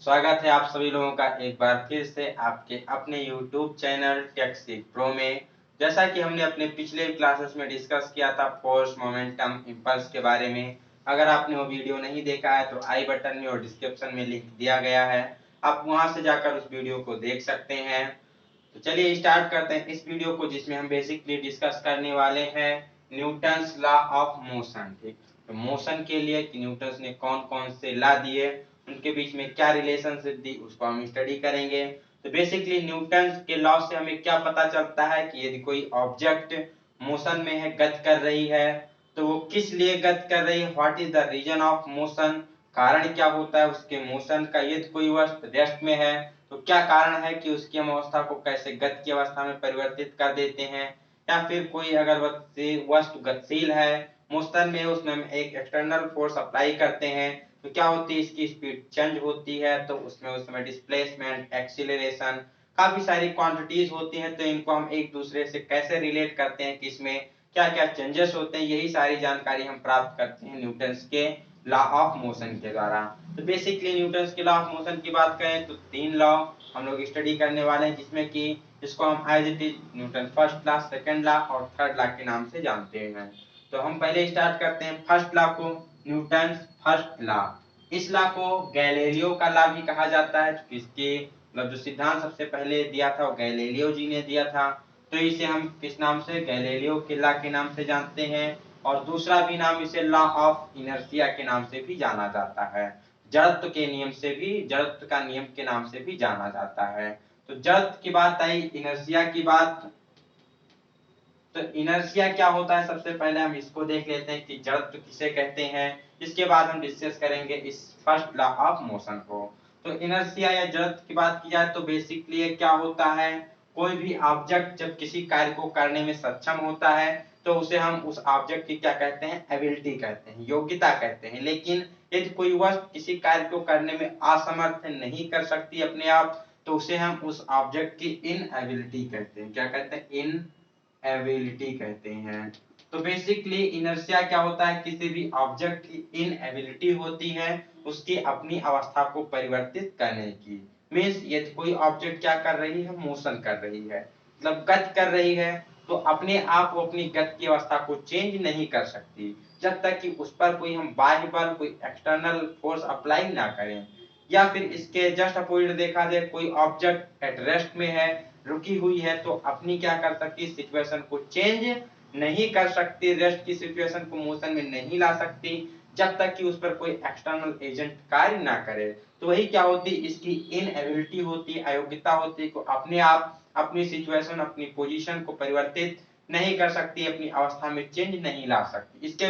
स्वागत है आप सभी लोगों का एक बार फिर से आपके अपने YouTube चैनल टेक्सिक प्रो में। जैसा कि हमने अपने पिछले क्लासेस में डिस्कस किया था फोर्स मोमेंटम इम्पल्स के बारे में। अगर आपने वो वीडियो नहीं देखा है तो आई बटन में और डिस्क्रिप्शन में लिंक दिया गया है, आप वहां से जाकर उस वीडियो को देख सकते हैं। तो चलिए स्टार्ट करते हैं इस वीडियो को, जिसमें हम बेसिकली डिस्कस करने वाले हैं न्यूटन्स लॉ ऑफ मोशन। ठीक, तो मोशन के लिए कि न्यूटन्स ने कौन कौन से लॉ दिए, उनके बीच में क्या रिलेशनशिप दी, उसको हम स्टडी करेंगे। तो बेसिकली न्यूटन्स के लॉ से हमें क्या पता चलता है कि यदि कोई ऑब्जेक्ट मोशन में है, गति कर रही है, तो वो किस लिए गति कर रही है, what is the reason of motion, कारण क्या होता है उसके मोशन का। यदि कोई वस्तु रेस्ट में है तो क्या कारण है कि उसकी हम अवस्था को कैसे गति की अवस्था में परिवर्तित कर देते हैं। या फिर कोई अगर वस्तु गतिशील है, मोशन में, उसमें हम एक एक्सटर्नल फोर्स अप्लाई करते हैं तो क्या होती है, इसकी स्पीड चेंज होती है। तो उसमें उसमें डिस्प्लेसमेंट, एक्सीलरेशन, काफी सारी क्वांटिटीज होती हैं। तो इनको हम एक दूसरे से कैसे रिलेट करते हैं कि इसमें क्या क्या चेंजेस होते हैं, यही सारी जानकारी हम प्राप्त करते हैं न्यूटन्स के लॉ ऑफ मोशन के द्वारा। तो बेसिकली न्यूटन्स के लॉ ऑफ मोशन की बात करें तो तीन लॉ हम लोग स्टडी करने वाले हैं, जिसमें कि इसको हम as it is Newton first law, second law और थर्ड लॉ के नाम से जानते हैं। तो हम पहले स्टार्ट करते हैं फर्स्ट लॉ को, न्यूटन फर्स्ट लॉ। इस लॉ को गैलीलियो का लॉ भी कहा जाता है। इसके मतलब जो सिद्धांत सबसे पहले दिया था वो गैलीलियो जी ने दिया था। तो इसे हम किस नाम से, गैलीलियो के लॉ के नाम से जानते हैं। और दूसरा भी नाम इसे लॉ ऑफ इनर्शिया के नाम से भी जाना जाता है। जड़त्व के नियम से भी, जड़त्व का नियम के नाम से भी जाना जाता है। तो जड़त्व की बात आई, इनर्शिया की बात। तो इनर्शिया क्या होता है, सबसे पहले हम इसको देख लेते हैं कि जड़त्व किसे कहते हैं। इसके बाद हम डिस्कस करेंगे इस फर्स्ट लॉ ऑफ मोशन को। तो इनर्शिया या जड़त्व की बात की जाए तो बेसिकली क्या होता है, कोई भी ऑब्जेक्ट जब किसी कार्य को करने में सक्षम होता है तो उसे हम उस ऑब्जेक्ट की क्या कहते हैं, एबिलिटी कहते हैं, योग्यता कहते हैं। लेकिन यदि कोई वस्तु किसी कार्य को करने में असमर्थ नहीं कर सकती अपने आप, तो उसे हम उस ऑब्जेक्ट की इनएबिलिटी कहते हैं। क्या कहते हैं, इन एबिलिटी कहते हैं। तो बेसिकली इनर्शिया क्या होता है, किसी भी ऑब्जेक्ट की इनएबिलिटी होती है उसकी अपनी अवस्था को परिवर्तित करने की। मींस यदि कोई ऑब्जेक्ट क्या कर रही है, मोशन कर रही है, मतलब गति कर रही है, तो अपने आप वो अपनी गति की अवस्था को चेंज नहीं कर सकती जब तक कि उस पर कोई हम बाह्य बल, कोई एक्सटर्नल फोर्स अप्लाई ना करें। या फिर इसके जस्ट अपोजिट देखा जाए, कोई ऑब्जेक्ट एट रेस्ट में है, रुकी हुई है, तो अपनी क्या कर सकती, सिचुएशन को चेंज नहीं कर सकती, रेस्ट की सिचुएशन को मोशन में नहीं ला सकती जब तक कि उस पर कोई एक्सटर्नल एजेंट कार्य ना करे। तो वही क्या होती, इसकी इनएबिलिटी होती, अयोग्यता होती, को अपने आप अपनी सिचुएशन, अपनी पोजीशन को परिवर्तित नहीं कर सकती, अपनी अवस्था में चेंज नहीं ला सकती। इसके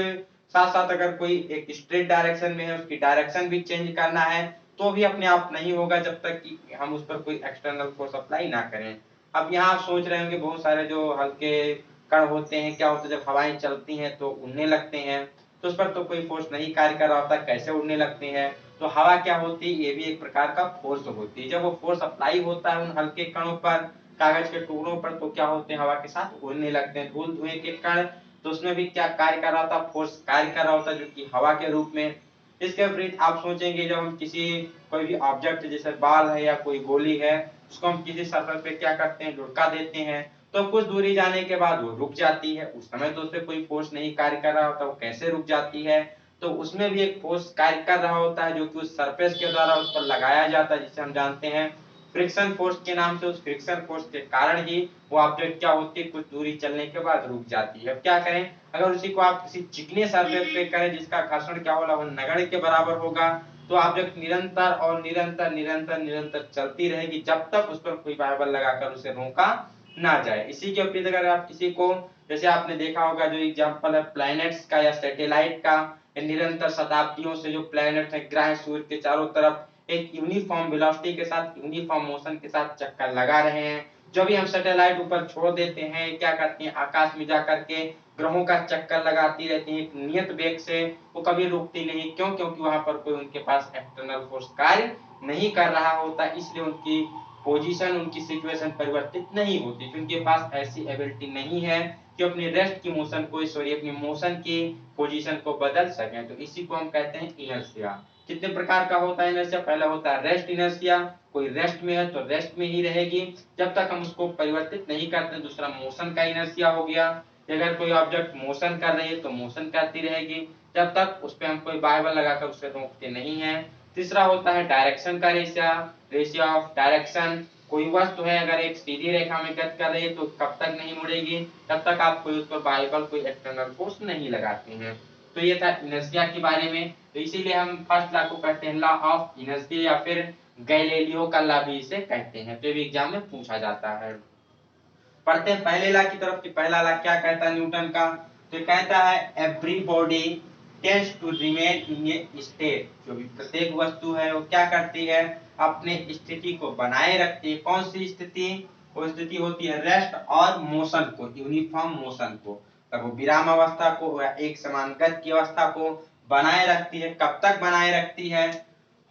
साथ साथ अगर कोई एक स्ट्रेट डायरेक्शन में है, उसकी डायरेक्शन भी चेंज करना है तो भी अपने आप नहीं होगा जब तक कि हम उस पर कोई एक्सटर्नल फोर्स अप्लाई ना करें। अब यहाँ आप सोच रहे होंगे बहुत सारे जो हल्के कण होते हैं, क्या होता है जब हवाएं चलती हैं तो उड़ने लगते हैं, तो उस पर तो कोई फोर्स नहीं कार्य कर रहा होता, कैसे उड़ने लगते हैं। तो हवा क्या होती है, ये भी एक प्रकार का फोर्स होती है। जब वो फोर्स अप्लाई होता है उन हल्के कणों पर, कागज के टुकड़ों पर, तो क्या होते हैं, हवा के साथ उड़ने लगते हैं। धूल धुएं के कण, तो उसमें भी क्या कार्य कर रहा होता, फोर्स कार्य कर रहा होता, जो कि हवा के रूप में। इसके विपरीत आप सोचेंगे, जब हम किसी कोई भी ऑब्जेक्ट जैसे बॉल है या कोई गोली है, उसको हम किसी सरफेस पे क्या करते हैं, लुढ़का देते हैं, तो कुछ दूरी जाने के बाद वो रुक जाती है। उस समय तो उस पर कोई फोर्स नहीं कार्य कर रहा होता, वो कैसे रुक जाती है, तो उसमें भी एक फोर्स कार्य कर रहा होता है जो कि उस सरफेस के द्वारा उस पर लगाया जाता है, जिसे हम जानते हैं फ्रिक्शन फोर्स के नाम से। उस फ्रिक्शन फोर्स के कारण ही वो ऑब्जेक्ट क्या होती है, कुछ दूरी चलने के बाद रुक जाती है। अब क्या करें, अगर उसी को आप किसी चिकने सरफेस पे करें जिसका घर्षण क्या होगा, वो नगण्य के बराबर होगा, तो ऑब्जेक्ट निरंतर और निरंतर निरंतर निरंतर चलती रहेगी जब तक उस पर कोई बल लगाकर उसे रोका ना जाए। इसी के विपरीत अगर आप किसी को, जैसे आपने देखा होगा जो एग्जांपल है प्लैनेट्स का या सैटेलाइट का, निरंतर शताब्दियों से जो प्लैनेट है ग्रह सूर्य के चारों तरफ एक यूनिफॉर्म वेलोसिटी के साथ, यूनिफॉर्म मोशन के साथ चक्कर लगा रहे हैं। जो भी हम सैटेलाइट ऊपर छोड़ देते हैं, क्या करते हैं, आकाश में जाकर के ग्रहों का चक्कर लगाती रहती है एक नियत वेग से, वो कभी रुकती नहीं। क्यों, क्योंकि वहां पर कोई उनके पास एक्सटर्नल फोर्स कार्य नहीं कर रहा होता, इसलिए उनकी पोजीशन, उनकी सिचुएशन परिवर्तित नहीं होती, क्योंकि उनके पास ऐसी एबिलिटी नहीं है कि अपनी रेस्ट की मोशन को, सॉरी अपनी मोशन की पोजीशन को बदल सकें। तो इसी को हम कहते हैं इनर्शिया। कितने प्रकार का होता है इनर्शिया? पहला होता है रेस्ट इनर्शिया, कोई रेस्ट में है तो रेस्ट में ही रहेगी जब तक हम उसको परिवर्तित नहीं करते। दूसरा मोशन का इनर्शिया हो गया, अगर कोई ऑब्जेक्ट मोशन कर रही है तो मोशन करती रहेगी जब तक उस पर हम कोई बार बार लगाकर उसे रोकते नहीं है। तीसरा होता है डायरेक्शन का रेशिया, रेशिया ऑफ डायरेक्शन, कोई वस्तु है अगर एक सीधी रेखा में गति कर रही है तो कब तक नहीं मुड़ेगी, तब तक आप कोई उस पर बार कोई एक्सटर्नल फोर्स नहीं लगाते हैं। तो ये था इनर्शिया के बारे में। तो इसीलिए हम फर्स्ट लॉ को कहते हैं लॉ ऑफ इनर्शिया या फिर गैलीलियो का लॉ भी इसे कहते हैं। तो ये भी एग्जाम में पूछा जाता है। पढ़ते हैं पहले लॉ की तरफ कि पहला लॉ क्या कहता है न्यूटन का। तो कहता है every body tends to remain in a state, जो भी प्रत्येक वस्तु है वो क्या करती है, अपने स्थिति को बनाए रखती है। कौन सी स्थिति? वो स्थिति होती है रेस्ट और मोशन को, यूनिफॉर्म मोशन को, तब वो विराम अवस्था को या एक समान गति की अवस्था को बनाए रखती है। कब तक बनाए रखती है?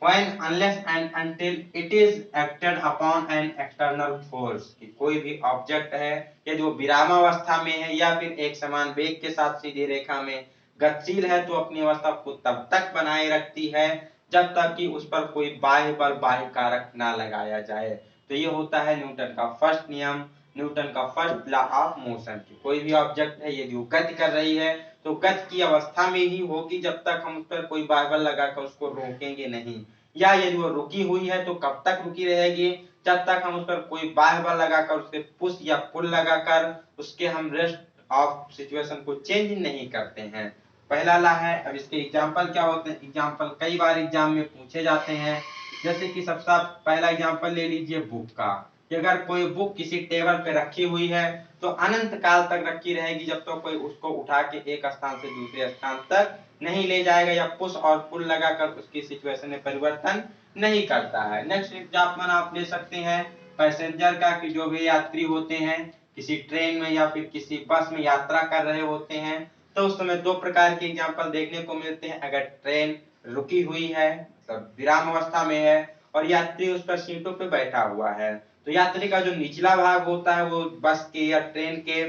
when unless and until it is acted upon an external force, कि कोई भी ऑब्जेक्ट है यदि वो विरामावस्था में है या फिर एक समान वेग के साथ सीधी रेखा में गतिशील है तो अपनी अवस्था को तब तक बनाए रखती है जब तक कि उस पर कोई बाह्य बल बाह्य कारक ना लगाया जाए। तो ये होता है न्यूटन का फर्स्ट नियम, न्यूटन का फर्स्ट लॉ ऑफ मोशन की कोई भी ऑब्जेक्ट है यदि वो गति कर रही है तो गति की अवस्था में ही होगी जब तक हम उस पर कोई बाह्य बल लगाकर उसको रोकेंगे नहीं, या यदि वो रुकी हुई है तो कब तक रुकी रहेगी, जब तक हम उस पर कोई बाह्य बल लगाकर उसके पुश या पुल लगाकर उसके हम रेस्ट ऑफ सिचुएशन को चेंज नहीं करते हैं। पहला लॉ है। अब इसके एग्जांपल क्या होते हैं? एग्जांपल कई बार एग्जाम में पूछे जाते हैं। जैसे कि सबसे पहला एग्जांपल ले लीजिए बुक का, कि अगर कोई बुक किसी टेबल पे रखी हुई है तो अनंत काल तक रखी रहेगी जब तक तो कोई उसको उठा के एक स्थान से दूसरे स्थान तक नहीं ले जाएगा या पुश और पुल लगाकर उसकी सिचुएशन में परिवर्तन नहीं करता है। नेक्स्ट एग्जांपल आप ले सकते हैं पैसेंजर का, कि जो भी यात्री होते हैं किसी ट्रेन में या फिर किसी बस में यात्रा कर रहे होते हैं तो उस समय दो प्रकार के एग्जांपल देखने को मिलते हैं। अगर ट्रेन रुकी हुई है मतलब विराम अवस्था में है और यात्री उस पर सीटों पे बैठा हुआ है तो यात्री का जो निचला भाग होता है वो बस के या ट्रेन के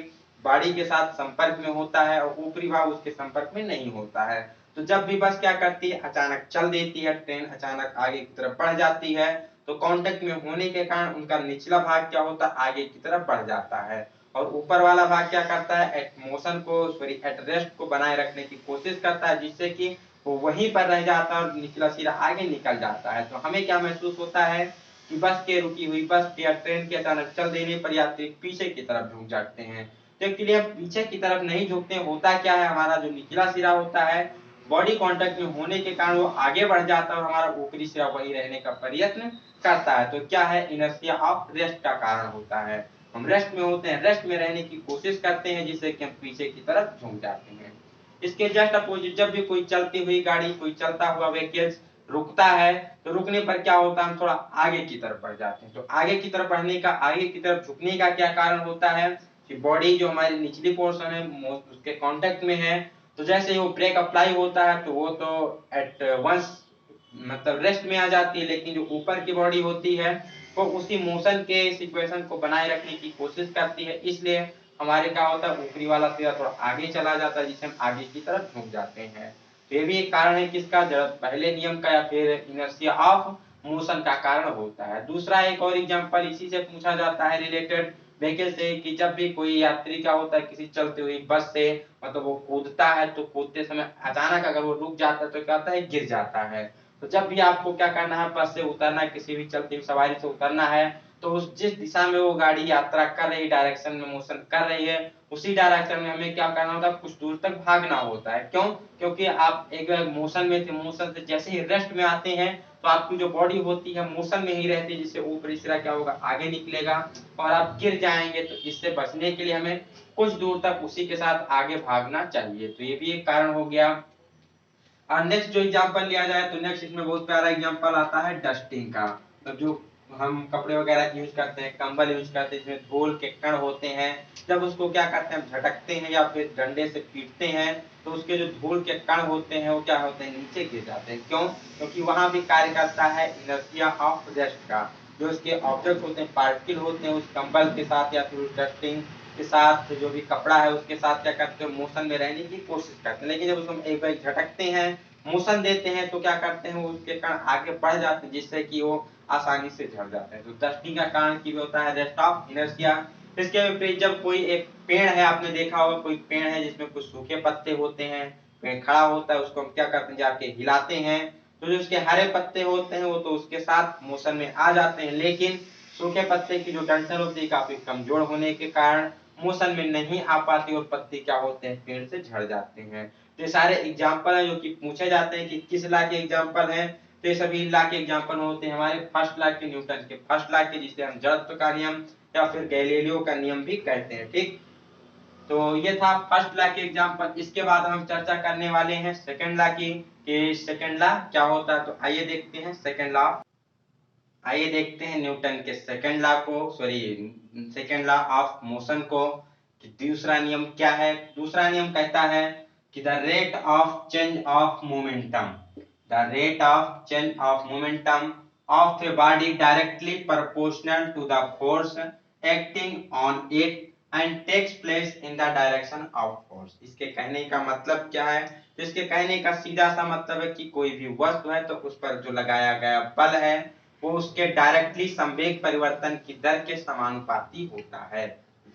बॉडी के साथ संपर्क में होता है और ऊपरी भाग उसके संपर्क में नहीं होता है। तो जब भी बस क्या करती है, अचानक चल देती है, ट्रेन अचानक आगे की तरफ बढ़ जाती है तो कांटेक्ट में होने के कारण उनका निचला भाग क्या होता है, आगे की तरफ बढ़ जाता है और ऊपर वाला भाग क्या करता है, एट मोशन को एट रेस्ट को बनाए रखने की कोशिश करता है जिससे कि वो वहीं पर रह जाता है और निचला सिरा आगे निकल जाता है। तो हमें क्या महसूस होता है कि बस के रुकी हुई बस या ट्रेन के अचानक चल देने पर यात्री पीछे की तरफ झुक जाते हैं। तो एक्चुअली हम पीछे की तरफ नहीं झुकते, होता क्या है हमारा जो निचला सिरा होता है बॉडी कांटेक्ट में होने के कारण वो आगे बढ़ जाता है और हमारा ऊपरी सिरा वही रहने का प्रयत्न करता है। तो क्या है, इनर्शिया ऑफ रेस्ट का कारण होता है। हम रेस्ट में होते हैं, रेस्ट में रहने की कोशिश करते हैं जिससे कि हम पीछे की तरफ झुक जाते हैं। इसके जस्ट अपोजिट जब भी कोई चलती हुई गाड़ी, कोई चलता हुआ व्हीकल्स रुकता है तो रुकने पर क्या होता है, हम थोड़ा आगे की तरफ बढ़ जाते हैं। तो आगे की तरफ बढ़ने का, आगे की तरफ झुकने का क्या कारण होता है कि बॉडी जो हमारी निचली पोर्शन है उसके कांटेक्ट में है तो जैसे वो ब्रेक अप्लाई होता है तो वो तो एट वंस मतलब रेस्ट में आ जाती है, लेकिन जो ऊपर की बॉडी होती है वो उसी मोशन के सिचुएशन को बनाए रखने की कोशिश करती है, इसलिए हमारे क्या होता है ऊपरी वाला सिरा थोड़ा आगे चला जाता है जिससे हम आगे की तरफ झुक जाते हैं। तो ये भी एक कारण है किसका, जब पहले नियम का या फिर इनर्शिया ऑफ मोशन का कारण होता है। दूसरा एक और एग्जांपल इसी से पूछा जाता है रिलेटेड व्हीकल से, कि जब भी कोई यात्री क्या होता है किसी चलती हुई बस से मतलब वो कूदता है तो कूदते समय अचानक अगर वो रुक जाता है तो क्या होता है, गिर जाता है। तो जब भी आपको क्या करना है, बस से उतरना है, किसी भी चलती हुई सवारी से उतरना है तो उस जिस दिशा में वो गाड़ी यात्रा कर रही, डायरेक्शन में मोशन कर रही है, उसी डायरेक्शन में हमें क्या करना होता है, कुछ दूर तक भागना होता है। क्यों? क्योंकि आप एक मोशन में थे, मोशन से जैसे ही रेस्ट में आते हैं तो आपकी जो बॉडी होती है मोशन में ही रहती है जिससे ऊपरी सिरा क्या होगा, आगे निकलेगा और आप गिर जाएंगे। तो इससे बचने के लिए हमें कुछ दूर तक उसी के साथ आगे भागना चाहिए। तो ये भी एक कारण हो गया। और नेक्स्ट जो एग्जांपल लिया जाए तो नेक्स्ट इसमें बहुत प्यारा एग्जांपल आता है डस्टिंग का। तो जो हम कपड़े वगैरह यूज करते हैं, कंबल यूज करते हैं, इसमें धूल के कण होते हैं, जब उसको क्या करते हैं, झटकते हैं या फिर डंडे से पीटते हैं तो उसके जो धूल के कण होते हैं वो क्या होते हैं, नीचे गिर जाते हैं। क्यों? क्योंकि वहां भी कार्य करता है इनर्शिया ऑफ रेस्ट का। जो उसके ऑब्जेक्ट होते हैं, पार्टिकल होते हैं, उस कंबल के साथ या फिर उस डस्टिंग के साथ जो भी कपड़ा है उसके साथ क्या करते हैं, मोशन में रहने की कोशिश करते हैं। लेकिन जब उसको एक बार झटकते हैं मोशन देते हैं तो क्या करते हैं, वो उसके कण आगे बढ़ जाते हैं जिससे कि वो आसानी से झड़ जाते हैं। तो दस्टिंग का कारण की होता है रेस्ट ऑफ इनर्शिया। इसके विपरीत जब कोई एक पेड़ है, आपने देखा होगा कोई पेड़ है जिसमें कुछ सूखे पत्ते होते हैं, पेड़ खड़ा होता है, उसको हम क्या करते हैं, जाके हिलाते हैं, तो जो उसके हरे पत्ते होते हैं वो तो उसके साथ मोशन में आ जाते हैं, लेकिन सूखे पत्ते की जो डंठल होती है काफी कमजोर होने के कारण मोशन में नहीं आ पाती और पत्ते क्या होते हैं, पेड़ से झड़ जाते हैं। तो ये सारे एग्जाम्पल है जो कि पूछे जाते हैं कि किस लॉ के एग्जाम्पल है, तो ये सभी लॉ के एग्जाम्पल होते हैं हमारे फर्स्ट लॉ के, न्यूटन के फर्स्ट लॉ के, जिसे हम जड़त्व का नियम या फिर गैलीलियो का नियम भी कहते हैं। ठीक, तो ये था फर्स्ट लॉ के एग्जाम्पल। इसके बाद हम चर्चा करने वाले हैं सेकंड लॉ की, कि सेकंड लॉ क्या होता है। तो आइए देखते हैं सेकंड लॉ। आइए देखते हैं न्यूटन के सेकंड लॉ को, sorry second law of motion को, कि दूसरा नियम क्या है। दूसरा नियम कहता है कि the rate of change of momentum, the rate of change of momentum of a body directly proportional to the force acting on it and takes place in the direction of force. इसके कहने का मतलब क्या है, तो इसके कहने का सीधा सा मतलब है कि कोई भी वस्तु है तो उस पर जो लगाया गया बल है वो उसके डायरेक्टली संवेग परिवर्तन की दर के समानुपाती होता है।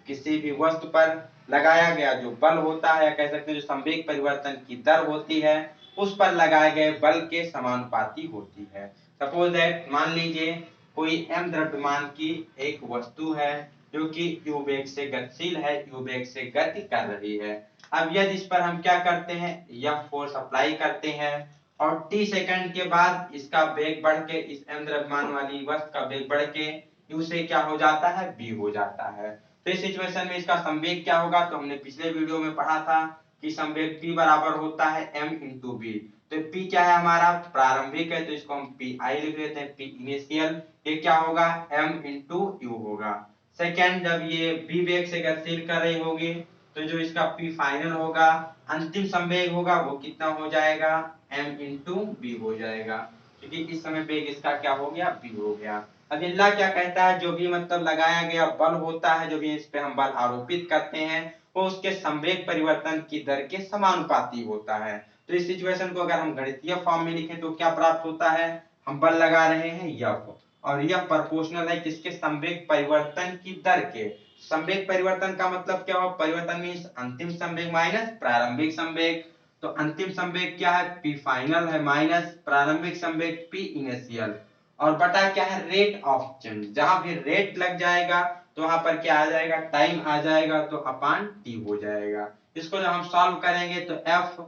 किसी भी वस्तु पर लगाया गया जो बल होता है, कह सकते हैं जो संवेग परिवर्तन की दर होती है, उस पर लगाए गए बल के समानुपाती होती है। सपोज दैट, मान लीजिए कोई m द्रव्यमान की एक वस्तु है जो कि u वेग से गतिशील है, u वेग से गति कर रही है। अब यदि इस पर हम क्या करते हैं, F फोर्स अप्लाई करते हैं और t सेकंड के बाद इसका वेग बढ़ के, इस m द्रव्यमान वाली वस्तु का वेग बढ़ के u से क्या हो जाता है, b हो जाता है। तो इस सिचुएशन में इसका संवेग क्या होगा, तो हमने पिछले वीडियो में पढ़ा था कि संवेग p बराबर होता है m इंटू बी। तो p क्या है हमारा, प्रारंभिक है, तो इसको हम pi लिख लेते हैं, p इनिशियल। ये क्या होगा, m इंटू u होगा। सेकेंड, जब ये b वेग से गतिशील कर रही होगी तो जो इसका p फाइनल होगा, अंतिम संवेग होगा, वो कितना हो जाएगा, m इंटू बी हो जाएगा, क्योंकि इस समय वेग इसका क्या हो गया, b हो गया। अब अल्लाह क्या कहता है, जो भी मतलब लगाया गया बल होता है, जो भी इस पे हम बल आरोपित करते हैं, वो उसके संवेग परिवर्तन की दर के समानुपाती होता है। तो इस सिचुएशन को अगर हम गणितीय फॉर्म में लिखें तो क्या प्राप्त होता है, हम बल लगा रहे हैं F, और यह प्रोपोर्शनल है किसके, संवेग परिवर्तन की दर के। संवेग परिवर्तन का मतलब क्या हो, परिवर्तन मींस अंतिम संवेग माइनस प्रारंभिक संवेग। तो अंतिम संवेग क्या है, p फाइनल है, माइनस प्रारंभिक संवेग p इनिशियल, और बटा क्या है, रेट ऑफ चेंज। जहां भी रेट लग जाएगा तो वहां पर क्या आ जाएगा, टाइम आ जाएगा, तो अपान t हो जाएगा। इसको जब हम सॉल्व करेंगे तो f,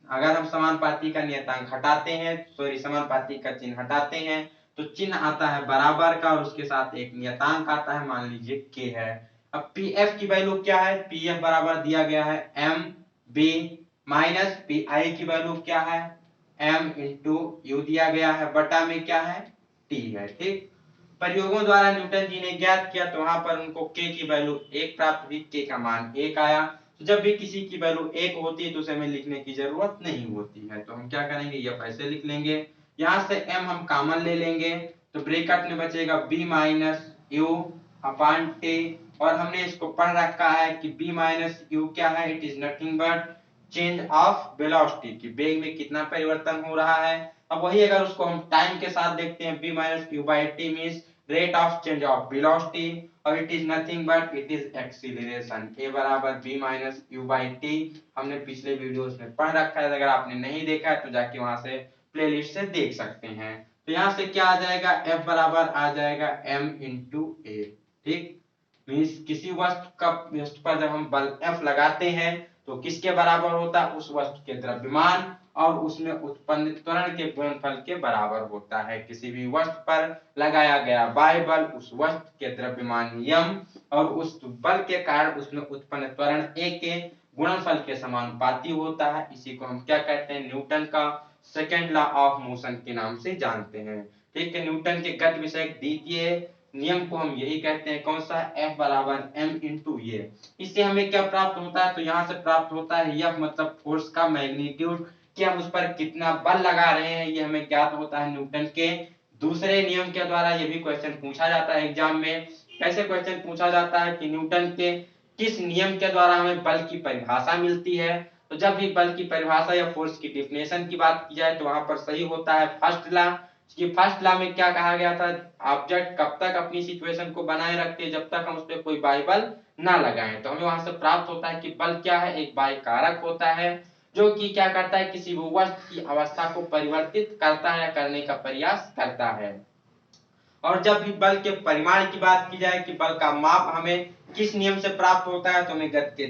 अगर हम समानुपाती का नियतांक हटाते हैं, सॉरी समानुपाती का चिन्ह हटाते हैं, तो चिन्ह आता है बराबर का और उसके साथ एक नियतांक आता है, मान लीजिए k है। अब pf की वैल्यू क्या है, pf बराबर दिया गया है m b माइनस pi की वैल्यू क्या है, m इंटू u दिया गया है, बटा में क्या है, t है। ठीक, प्रयोगों द्वारा न्यूटन जी ने ज्ञात किया तो वहां पर उनको k की वैल्यू 1 प्राप्त हुई, k का मान 1 आया। तो जब भी किसी की वैल्यू 1 होती है तो उसे हमें लिखने की जरूरत नहीं होती है, तो हम क्या करेंगे, यह ऐसे लिख लेंगे। यहाँ से m हम कॉमन ले लेंगे तो ब्रैकेट में बचेगा b minus you upon T, और हमने इसको पढ़ रखा है कि b माइनस यू क्या है, it is nothing but change of velocity, कि वेग में कितना परिवर्तन हो रहा है। अब वही अगर उसको हम टाइम के साथ देखते हैं, b minus u by t means rate of change of velocity, और it is nothing but it is acceleration, a बराबर b minus u by t. हमने पिछले वीडियोस में पढ़ रखा है, अगर आपने नहीं देखा है तो जाके वहां से प्लेलिस्ट से देख सकते हैं। तो यहाँ से क्या आ जाएगा, f बराबर आ जाएगा m इंटू ए। ठीक, मीन्स किसी वस्तु पर जब हम बल F लगाते हैं तो किसके बराबर होता है, उस वस्तु के द्रव्यमान और उसमें उत्पन्न त्वरण के गुणनफल के बराबर होता है। किसी भी वस्तु पर लगाया गया बाह्य बल उस वस्तु के द्रव्यमान m और उस बल के कारण उसमें उत्पन्न त्वरण A के गुणनफल के समानुपाती होता है। इसी को हम क्या कहते हैं, न्यूटन का सेकंड लॉ ऑफ मोशन के नाम से जानते हैं। ठीक है, न्यूटन के गति विषयक द्वितीय नियम को हम यही कहते हैं, कौन सा, F बराबर m इंटू ये। इससे हमें क्या प्राप्त होता है, तो यहाँ से प्राप्त होता है F मतलब फोर्स का मैग्नीट्यूड, कि हम उस पर कितना बल लगा रहे हैं, ये हमें ज्ञात होता है न्यूटन के दूसरे नियम के द्वारा। ये भी क्वेश्चन पूछा जाता है एग्जाम में। कैसे क्वेश्चन पूछा जाता है कि न्यूटन के किस नियम के द्वारा हमें बल की परिभाषा मिलती है, तो जब भी बल की परिभाषा या फोर्स की डिफिनेशन की बात की जाए तो वहां पर सही होता है फर्स्ट लॉ। कि फर्स्ट लॉ में क्या कहा गया था, ऑब्जेक्ट कब तक अपनी सिचुएशन को बनाए रखते हैं जब तक हम उस पर कोई बाह्य बल ना लगाएं। तो हमें वहां से प्राप्त होता है कि बल क्या है, एक बाह्य कारक होता है जो कि क्या करता है, किसी भी वस्तु की अवस्था को परिवर्तित करता है या करने का प्रयास करता है। और जब भी बल के परिमाण की बात की जाए कि बल का माप हमें किस नियम से प्राप्त होता है, तो हमें गति के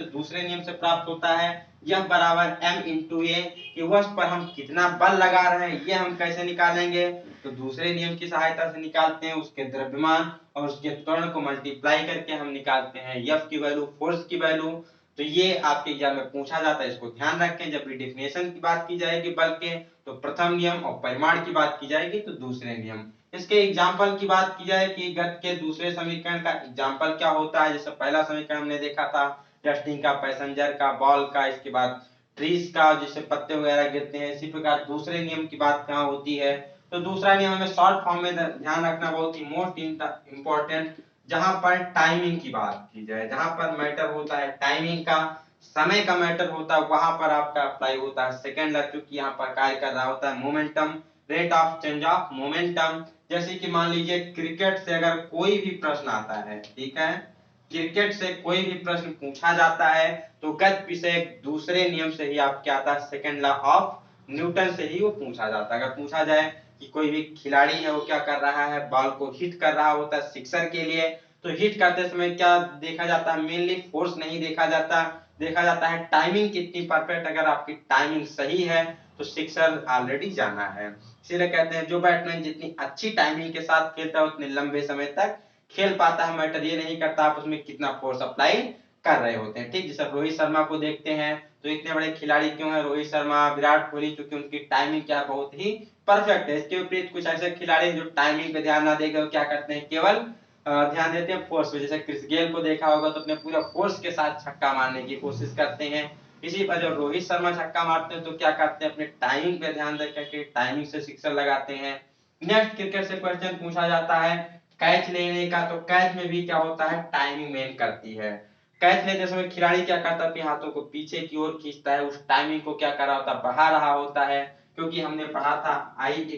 दूसरे नियम से प्राप्त होता है। यह बराबर m इंटू ए, कि वस्तु पर हम कितना बल लगा रहे हैं ये हम कैसे निकालेंगे, तो दूसरे नियम की सहायता से निकालते हैं। उसके द्रव्यमान और उसके त्वरण को मल्टीप्लाई करके हम निकालते हैं F की वैल्यू, फोर्स की वैल्यू। तो ये आपके एग्जाम में पूछा जाता है, इसको ध्यान रखें। जब भी डिफिनेशन की बात की जाएगी बल के तो प्रथम नियम, और परिमाण की बात की जाएगी तो दूसरे नियम। इसके एग्जाम्पल की बात की जाए कि गति के दूसरे समीकरण का एग्जाम्पल क्या होता है, जैसे पहला समीकरण हमने देखा था डस्टिंग का, पैसेंजर का, बॉल का, इसके बाद ट्रीज का जिससे पत्ते वगैरह गिरते हैं। इसी प्रकार दूसरे नियम की बात कहाँ होती है, तो दूसरा नियम हमें शॉर्ट फॉर्म में ध्यान रखना बहुत ही मोस्ट इंपॉर्टेंट, जहां पर टाइमिंग की बात की जाए, जहां पर मैटर होता है टाइमिंग का, समय का मैटर होता है, वहां पर आपका अप्लाई होता है सेकंड लॉ, क्योंकि यहाँ पर कार्य कर रहा होता है momentum, rate of change of momentum. जैसे कि मान लीजिए क्रिकेट से अगर कोई भी प्रश्न आता है, ठीक है, क्रिकेट से कोई भी प्रश्न पूछा जाता है तो गति विषय दूसरे नियम से ही आपके आता है, सेकंड लॉ ऑफ न्यूटन से ही वो पूछा जाता है। अगर पूछा जाए कि कोई भी खिलाड़ी है वो क्या कर रहा है, बॉल को हिट कर रहा होता है सिक्सर के लिए, तो हिट करते समय क्या देखा जाता है, मेनली फोर्स नहीं देखा जाता, देखा जाता है टाइमिंग कितनी परफेक्ट। अगर आपकी टाइमिंग सही है तो सिक्सर ऑलरेडी जाना है। इसीलिए कहते हैं जो बैट्समैन जितनी अच्छी टाइमिंग के साथ खेलता है उतने लंबे समय तक खेल पाता है। मैटर ये नहीं करता आप उसमें कितना फोर्स अप्लाई कर रहे होते हैं। ठीक, जैसे रोहित शर्मा को देखते हैं तो इतने बड़े खिलाड़ी क्यों है रोहित शर्मा, विराट कोहली, क्योंकि उनकी टाइमिंग क्या बहुत ही परफेक्ट है। इसके विपरीत कुछ ऐसे खिलाड़ी जो टाइमिंग पे ध्यान ना देकर क्या करते हैं, केवल ध्यान देते हैं फोर्स पे। जैसे क्रिस गेल को देखा होगा तो अपने पूरा फोर्स के साथ छक्का मारने की कोशिश करते हैं। इसी पर जब रोहित शर्मा छक्का मारते हैं तो क्या करते हैं, अपने टाइमिंग पे ध्यान देकर के टाइमिंग से सिक्सर लगाते हैं। नेक्स्ट क्रिकेट से क्वेश्चन पूछा जाता है कैच लेने का, तो कैच में भी क्या होता है, टाइमिंग मेन करती है। कैच लेते समय खिलाड़ी क्या करता है, अपने हाथों को पीछे की ओर खींचता है, उस टाइमिंग को क्या कर रहा होता है, बढ़ा रहा होता है। क्योंकि हमने पढ़ा था I =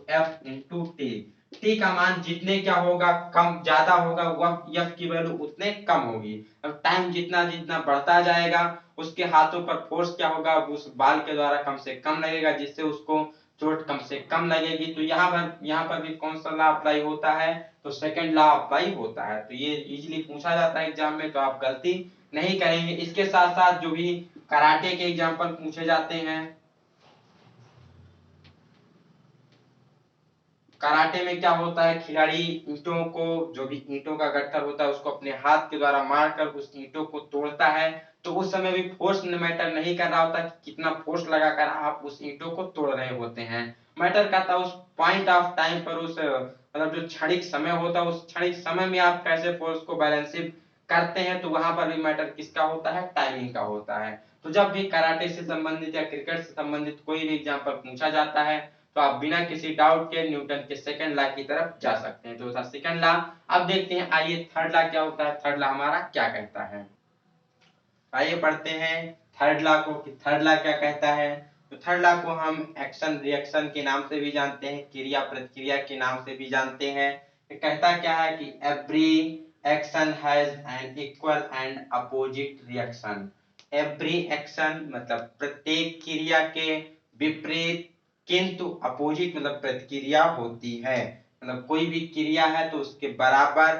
F × T, टी का मान जितने क्या होगा, कम ज्यादा होगा, वह एफ की वैल्यू उतने कम होगी। अब टाइम जितना जितना बढ़ता जाएगा उसके हाथों पर फोर्स क्या होगा, उस बाल के द्वारा कम से कम लगेगा, जिससे उसको चोट कम से कम लगेगी। तो यहाँ पर भी कौन सा लॉ अप्लाई होता है, तो सेकंड लॉ अप्लाई होता है। तो ये इजीली पूछा जाता है एग्जाम में, तो आप गलती नहीं करेंगे। इसके साथ साथ जो भी कराटे के एग्जाम्पल पूछे जाते हैं, कराटे में क्या होता है, खिलाड़ी ईंटों को, जो भी ईंटों का गट्ठर होता है उसको अपने हाथ के द्वारा मारकर उस ईंटों को तोड़ता है। तो उस समय भी फोर्स मैटर नहीं कर रहा होता कि कितना फोर्स लगाकर आप उस ईंटों को तोड़ रहे होते हैं। मैटर करता है उस पॉइंट ऑफ टाइम पर, उस मतलब जो क्षणिक समय होता है उस क्षणिक समय में आप कैसे फोर्स को बैलेंसिव करते हैं। तो वहां पर भी मैटर किसका होता है, टाइमिंग का होता है। तो जब भी कराटे से संबंधित या क्रिकेट से संबंधित कोई भी एग्जाम्पल पूछा जाता है तो आप बिना किसी डाउट के न्यूटन के सेकंड लॉ की तरफ जा सकते हैं। तो था सेकंड लॉ। अब देखते हैं आइए थर्ड लॉ क्या होता है, थर्ड लॉ हमारा क्या कहता है। आइए पढ़ते हैं थर्ड लॉ को कि थर्ड लॉ क्या कहता है। तो थर्ड लॉ को हम एक्शन रिएक्शन के नाम से भी जानते हैं, क्रिया प्रतिक्रिया के नाम से भी जानते हैं। ये कहता क्या है कि every action has an equal and opposite reaction. Every action मतलब प्रत्येक क्रिया के विपरीत किंतु अपोजिट मतलब प्रतिक्रिया होती है। मतलब कोई भी क्रिया है तो उसके बराबर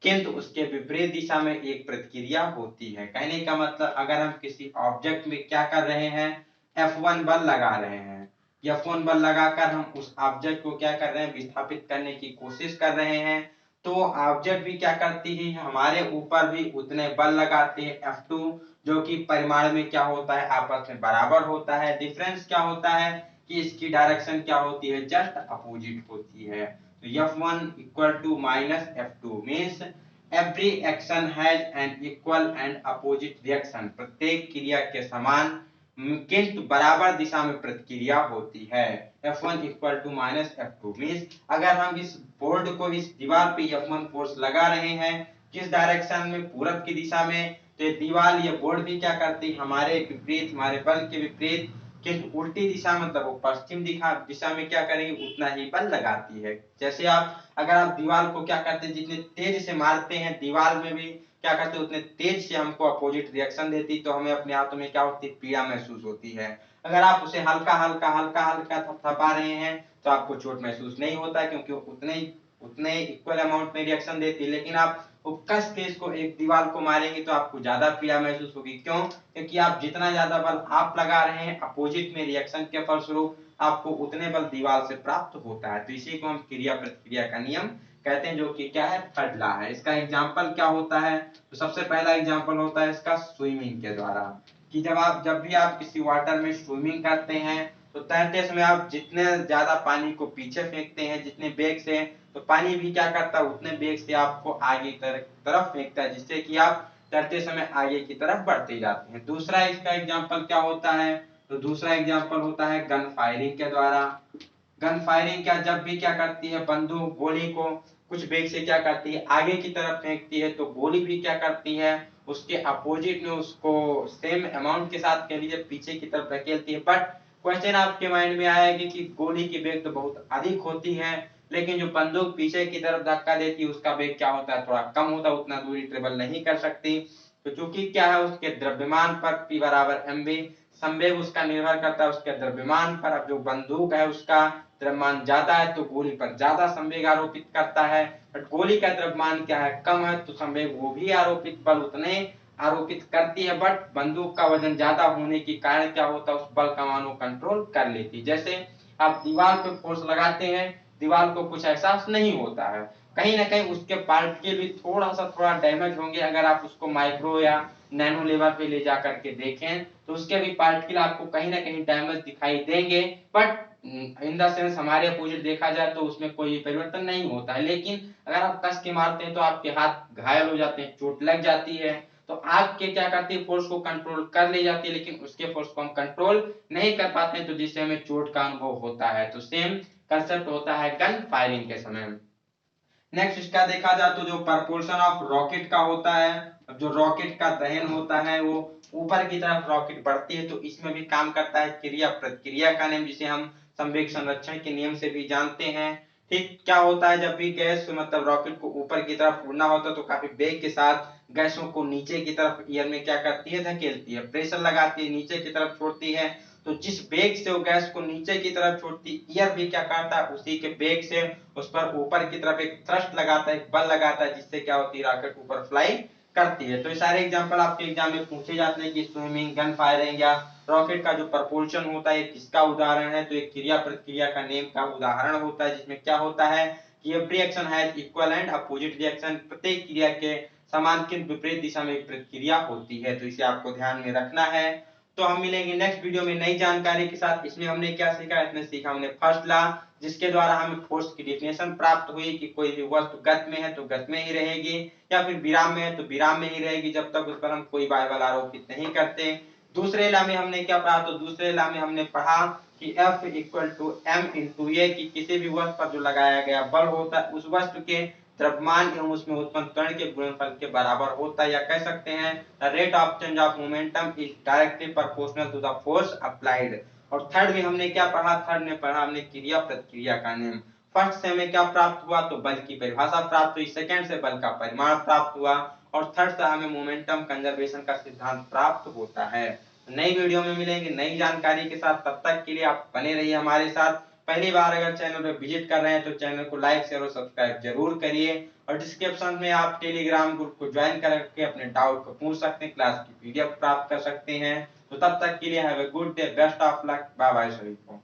किंतु उसके विपरीत दिशा में एक प्रतिक्रिया होती है। कहने का मतलब अगर हम किसी ऑब्जेक्ट में क्या कर रहे हैं, F1 बल लगा रहे हैं, F1 बल लगाकर हम उस ऑब्जेक्ट को क्या कर रहे हैं, विस्थापित करने की कोशिश कर रहे हैं। तो ऑब्जेक्ट भी क्या करती है, हमारे ऊपर भी उतने बल लगाते हैं F2, जो कि परिमाण में क्या होता है, आपस में बराबर होता है। डिफरेंस क्या होता है कि इसकी डायरेक्शन क्या होती है, जस्ट अपोजिट होती है। तो F1 = -F2 means every action has an equal and opposite reaction। प्रत्येक क्रिया के समान किंतु बराबर दिशा में प्रतिक्रिया होती है। F1 = -F2 means अगर हम इस बोर्ड को, इस दीवार पे F1 फोर्स लगा रहे हैं, किस डायरेक्शन में, पूरब की दिशा में, तो ये दीवार, ये बोर्ड भी क्या करती है, हमारे विपरीत, हमारे बल के विपरीत, किंतु उल्टी दिशा मतलब वो पश्चिम दिशा में क्या करेगी, उतना ही बल लगाती है। जैसे आप अगर आप दीवार को क्या करते हैं, जितने तेज से मारते हैं, दीवार में भी क्या करते हैं उतने तेज से हमको अपोजिट रिएक्शन देती, तो हमें अपने हाथों में क्या होती है, पीड़ा महसूस होती है। अगर आप उसे हल्का हल्का हल्का हल्का थपथपा रहे हैं तो आपको चोट महसूस नहीं होता है, क्योंकि उतने इक्वल अमाउंट में रिएक्शन देती है। लेकिन आप कस के इसको एक दीवार को मारेंगे तो आपको ज्यादा पीड़ा महसूस होगी। क्यों? क्योंकि आप जितना ज्यादा बल आप लगा रहे हैं अपोजिट में रिएक्शन के फलस्वरूप आपको उतने बल दीवार से प्राप्त होता है। तो इसी को हम क्रिया प्रतिक्रिया का नियम कहते हैं, जो कि क्या है, थर्ड लॉ है। इसका एग्जांपल क्या होता है, तो सबसे पहला एग्जांपल होता है इसका स्विमिंग के द्वारा, कि जब भी आप किसी वाटर में स्विमिंग करते हैं तो तैरते समय आप जितने ज्यादा पानी को पीछे फेंकते हैं, जितने वेग से, तो पानी भी क्या करता है, उतने वेग से आपको आगे तरफ फेंकता है, जिससे कि आप तैरते समय आगे की तरफ बढ़ते जाते हैं। दूसरा इसका एग्जांपल क्या होता है, तो दूसरा एग्जांपल होता है गन फायरिंग के द्वारा। गन फायरिंग क्या, जब भी क्या करती है, बंदूक गोली को कुछ वेग से क्या करती है, आगे की तरफ फेंकती है, तो गोली भी क्या करती है, उसके अपोजिट में उसको सेम अमाउंट के साथ कह लीजिए पीछे की तरफ धकेलती है। बट क्वेश्चन आपके माइंड में आएगी कि गोली की वेग तो बहुत अधिक होती है, लेकिन जो बंदूक पीछे की तरफ धक्का देती है उसका वेग क्या होता है, थोड़ा कम होता है, उतना दूरी ट्रेवल नहीं कर सकती। तो चूंकि क्या है, उसके द्रव्यमान पर P बराबर mv, संवेग उसका निर्भर करता है उसके द्रव्यमान पर। अब जो बंदूक है उसका द्रव्यमान ज्यादा है तो गोली पर ज्यादा संवेग आरोपित करता है, बट गोली का द्रव्यमान क्या है, कम है, तो संवेग वो भी आरोपित बल उतने आरोपित करती है, बट बंदूक का वजन ज्यादा होने के कारण क्या होता है, उस बल का मान वो कंट्रोल कर लेती है। जैसे आप दीवार पे फोर्स लगाते हैं, दीवार को कुछ एहसास नहीं होता है, कहीं ना कहीं उसके पार्टिकल भी थोड़ा डैमेज होंगे। अगर आप उसको माइक्रो या नैनो लेवल पे ले जा करके देखें तो उसके भी पार्टिकल आपको कहीं ना कहीं डैमेज दिखाई देंगे, बट इन द सेंस हमारे अपोजिट देखा जाए तो उसमें कोई परिवर्तन नहीं होता है। लेकिन अगर आप कस के मारते हैं तो आपके हाथ घायल हो जाते हैं, चोट लग जाती है, तो आग के क्या करती है, फोर्स को कंट्रोल कर ले जाती है, लेकिन उसके फोर्स को हम कंट्रोल नहीं कर पाते हैं, तो जिससे हमें चोट का अनुभव होता है। तो सेम कंसेप्ट होता है गन फायरिंग के समय। नेक्स्ट इसका देखा जाए तो जो प्रपोर्शन ऑफ रॉकेट का होता है, अब जो रॉकेट का दहन होता है वो ऊपर की तरफ रॉकेट बढ़ती है, तो इसमें भी काम करता है क्रिया प्रतिक्रिया का नियम, जिसे हम संवेग संरक्षण के नियम से भी जानते हैं। ठीक क्या होता है, जब भी गैस मतलब रॉकेट को ऊपर की तरफ उड़ना होता है तो काफी वेग के साथ गैसों को नीचे की तरफ एयर में क्या करती है, धकेलती है, प्रेशर लगाती है, नीचे की तरफ छोड़ती है। तो जिस वेग से वो गैस को नीचे की तरफ छोड़ती, एयर भी क्या करता है, उसी के वेग से उस पर ऊपर की तरफ एक थ्रस्ट लगाता है, एक बल लगाता है, जिससे क्या होती है, रॉकेट ऊपर फ्लाई करती है। तो ये सारे एग्जांपल आपके एग्जाम में पूछे जाते हैं कि स्विमिंग, गन फायरिंग या रॉकेट का जो प्रपोर्शन होता है किसका उदाहरण है, तो एक क्रिया प्रतिक्रिया का नियम का उदाहरण होता है, जिसमें क्या होता है कि every action has equal and opposite reaction, प्रत्येक क्रिया के समान किंतु विपरीत दिशा में एक प्रतिक्रिया होती है। तो इसे आपको ध्यान में रखना है। तो हम मिलेंगे नेक्स्ट वीडियो में नई जानकारी के साथ। इसमें हमने क्या सीखा, इसमें सीखा हमने फर्स्ट लॉ, जिसके द्वारा हमें फोर्स की डेफिनेशन प्राप्त हुई कि कोई भी वस्तु गति में है तो गति में ही रहेगी, या फिर विराम में है तो विराम में ही रहेगी, जब तक उस पर हम कोई बाह्य बल आरोपित नहीं करते। दूसरे लॉ में हमने क्या पढ़ा, तो दूसरे लॉ में हमने पढ़ा कि F equal to M into A, कि किसी भी वस्तु पर जो लगाया गया बल होता है उस वस्तु के द्रव्यमान एवं उसमें उत्पन्न त्वरण के गुणनफल के बराबर होता है, या कह सकते हैं rate of change of momentum is directly proportional to the force applied. और थर्ड में हमने क्या पढ़ा, थर्ड में पढ़ा हमने क्रिया प्रतिक्रिया का नियम। फर्स्ट से हमें क्या प्राप्त हुआ, तो बल की परिभाषा प्राप्त हुई, सेकंड से बल का परिमाण प्राप्त हुआ, और थर्ड से हमें मोमेंटम कंजर्वेशन का सिद्धांत प्राप्त होता है। नई वीडियो में मिलेंगे नई जानकारी के साथ, तब तक के लिए आप बने रहिए हमारे साथ। पहली बार अगर चैनल पे विजिट कर रहे हैं तो चैनल को लाइक शेयर और सब्सक्राइब जरूर करिए, और डिस्क्रिप्शन में आप टेलीग्राम ग्रुप को ज्वाइन करके अपने डाउट को पूछ सकते हैं, क्लास की पीडीएफ प्राप्त कर सकते हैं। तो तब तक के लिए have a good day, best of luck, bye bye सभी को।